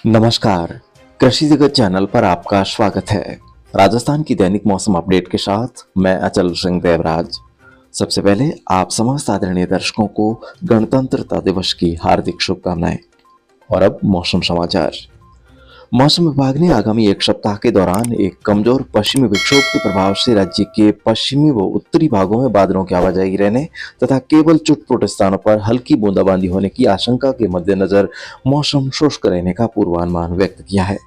नमस्कार, कृषि जगत चैनल पर आपका स्वागत है। राजस्थान की दैनिक मौसम अपडेट के साथ मैं अचल सिंह देवराज। सबसे पहले आप समस्त आदरणीय दर्शकों को गणतंत्रता दिवस की हार्दिक शुभकामनाएं। और अब मौसम समाचार। मौसम विभाग ने आगामी एक सप्ताह के दौरान एक कमजोर पश्चिमी विक्षोभ के प्रभाव से राज्य के पश्चिमी व उत्तरी भागों में बादलों की आवाजाही रहने तथा केवल चुटपुट स्थानों पर हल्की बूंदाबांदी होने की आशंका के मद्देनजर मौसम शुष्क रहने का पूर्वानुमान व्यक्त किया है।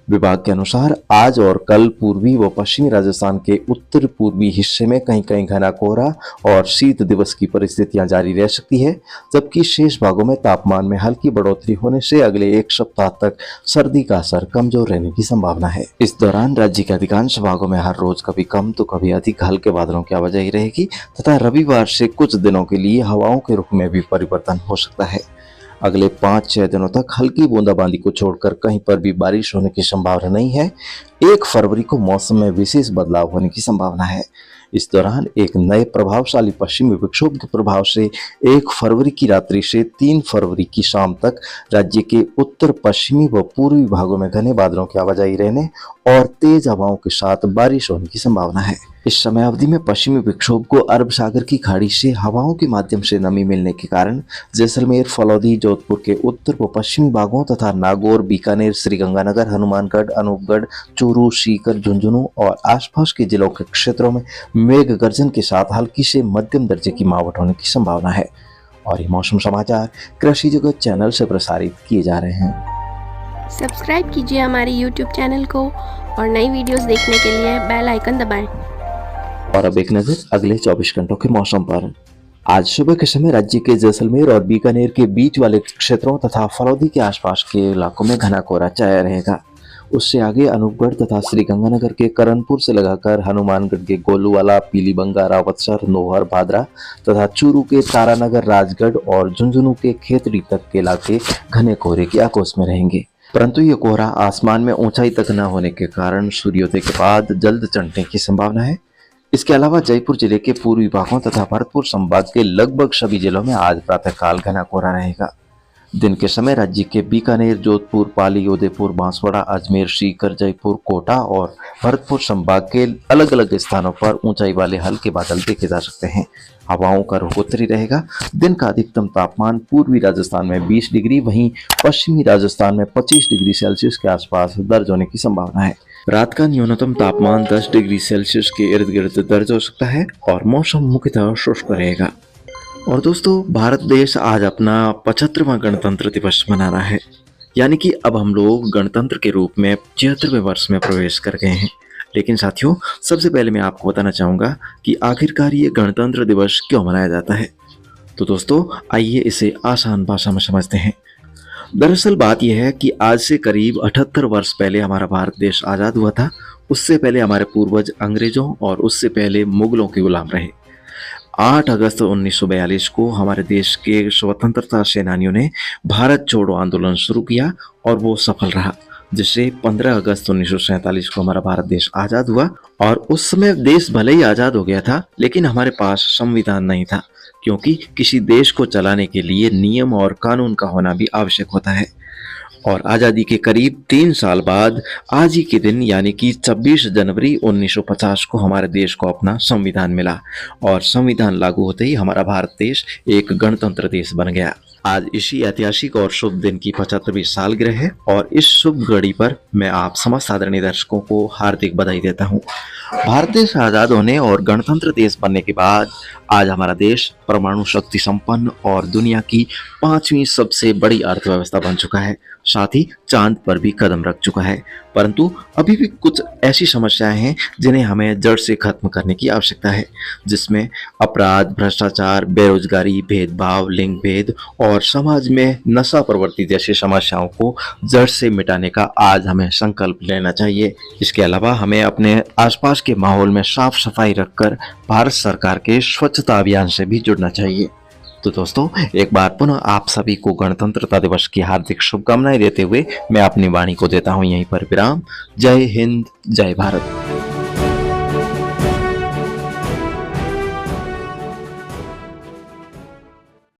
विभाग के अनुसार आज और कल पूर्वी व पश्चिमी राजस्थान के उत्तर पूर्वी हिस्से में कहीं कहीं घना कोहरा और शीत दिवस की परिस्थितियां जारी रह सकती है, जबकि शेष भागों में तापमान में हल्की बढ़ोतरी होने से अगले एक सप्ताह तक सर्दी का असर कमजोर रहने की संभावना है। इस दौरान राज्य के अधिकांश भागों में हर रोज कभी कम तो कभी अधिक हल्के बादलों की आवाजाही रहेगी तथा रविवार से कुछ दिनों के लिए हवाओं के रुख में भी परिवर्तन हो सकता है। अगले 5-6 दिनों तक हल्की बूंदाबांदी को छोड़कर कहीं पर भी बारिश होने की संभावना नहीं है। 1 फरवरी को मौसम में विशेष बदलाव होने की संभावना है। इस दौरान एक नए प्रभावशाली पश्चिमी विक्षोभ के प्रभाव से 1 फरवरी की रात्रि से 3 फरवरी की शाम तक राज्य के उत्तर पश्चिमी व पूर्वी भागों में घने बादलों की आवाजाही रहने और तेज हवाओं के साथ बारिश होने की संभावना है। इस समय अवधि में पश्चिमी विक्षोभ को अरब सागर की खाड़ी से हवाओं के माध्यम से नमी मिलने के कारण जैसलमेर, फलौदी, जोधपुर के उत्तर व पश्चिमी भागों तथा नागौर, बीकानेर, श्रीगंगानगर, हनुमानगढ़, अनूपगढ़, चूरू, सीकर, झुंझुनू और आसपास के जिलों के क्षेत्रों में मेघ गर्जन के साथ हल्की से मध्यम दर्जे की मावट होने की संभावना है। और ये मौसम समाचार कृषि जगत चैनल से प्रसारित किए जा रहे हैं। सब्सक्राइब कीजिए हमारे YouTube चैनल को और नई वीडियोस देखने के लिए बेल आइकन दबाएं। और अब एक नजर अगले 24 घंटों के मौसम पर। आज सुबह के समय राज्य के जैसलमेर और बीकानेर के बीच वाले क्षेत्रों तथा फलौदी के आसपास के इलाकों में घना कोहरा छाया रहेगा। उससे आगे अनूपगढ़ तथा श्रीगंगानगर के करनपुर से लगाकर हनुमानगढ़ के गोलूवाला, पीलीबंगा, रावतसर, नोहर, भादरा तथा चूरू के तारानगर, राजगढ़ और झुंझुनू के खेतड़ी तक के इलाके घने कोहरे की आकोश में रहेंगे। परंतु ये कोहरा आसमान में ऊंचाई तक न होने के कारण सूर्योदय के बाद जल्द चढ़ने की संभावना है। इसके अलावा जयपुर जिले के पूर्वी भागों तथा भरतपुर संभाग के लगभग सभी जिलों में आज प्रातःकाल घना कोहरा रहेगा। दिन के समय राज्य के बीकानेर, जोधपुर, पाली, उदयपुर, बांसवाड़ा, अजमेर, सीकर, जयपुर, कोटा और भरतपुर संभाग के अलग अलग स्थानों पर ऊंचाई वाले हल्के बादल देखे जा सकते हैं। हवाओं का रुख उत्तरी रहेगा। दिन का अधिकतम तापमान पूर्वी राजस्थान में 20 डिग्री, वहीं पश्चिमी राजस्थान में 25 डिग्री सेल्सियस के आसपास दर्ज होने की संभावना है। रात का न्यूनतम तापमान 10 डिग्री सेल्सियस के इर्द गिर्द दर्ज हो सकता है और मौसम मुख्यतः शुष्क रहेगा। और दोस्तों, भारत देश आज अपना 75वां गणतंत्र दिवस मना रहा है, यानी कि अब हम लोग गणतंत्र के रूप में 76वें वर्ष में प्रवेश कर गए हैं। लेकिन साथियों, सबसे पहले मैं आपको बताना चाहूँगा कि आखिरकार ये गणतंत्र दिवस क्यों मनाया जाता है। तो दोस्तों, आइए इसे आसान भाषा में समझते हैं। दरअसल बात यह है कि आज से करीब 78 वर्ष पहले हमारा भारत देश आज़ाद हुआ था। उससे पहले हमारे पूर्वज अंग्रेजों और उससे पहले मुगलों के गुलाम रहे। 8 अगस्त 1942 को हमारे देश के स्वतंत्रता सेनानियों ने भारत छोड़ो आंदोलन शुरू किया और वो सफल रहा, जिससे 15 अगस्त 1947 को हमारा भारत देश आज़ाद हुआ। और उस समय देश भले ही आज़ाद हो गया था, लेकिन हमारे पास संविधान नहीं था, क्योंकि किसी देश को चलाने के लिए नियम और कानून का होना भी आवश्यक होता है। और आज़ादी के करीब 3 साल बाद आज ही के दिन यानी कि 26 जनवरी 1950 को हमारे देश को अपना संविधान मिला और संविधान लागू होते ही हमारा भारत देश एक गणतंत्र देश बन गया। आज इसी ऐतिहासिक और शुभ दिन की 75वीं सालगिरह है और इस शुभ घड़ी पर मैं आप समस्त आदरणीय दर्शकों को हार्दिक बधाई देता हूँ। भारत देश आज़ाद होने और गणतंत्र देश बनने के बाद आज हमारा देश परमाणु शक्ति संपन्न और दुनिया की 5वीं सबसे बड़ी अर्थव्यवस्था बन चुका है। साथ ही चांद पर भी कदम रख चुका है। परंतु अभी भी कुछ ऐसी समस्याएं हैं जिन्हें हमें जड़ से खत्म करने की आवश्यकता है, जिसमें अपराध, भ्रष्टाचार, बेरोजगारी, भेदभाव, लिंग भेद और समाज में नशा प्रवृत्ति जैसी समस्याओं को जड़ से मिटाने का आज हमें संकल्प लेना चाहिए। इसके अलावा हमें अपने आसपास के माहौल में साफ सफाई रखकर भारत सरकार के स्वच्छता अभियान से भी जुड़ना चाहिए। तो दोस्तों, एक बार पुनः आप सभी को गणतंत्रता दिवस की हार्दिक शुभकामनाएं देते हुए मैं अपनी वाणी को देता हूं यहीं पर विराम। जय हिंद, जय भारत।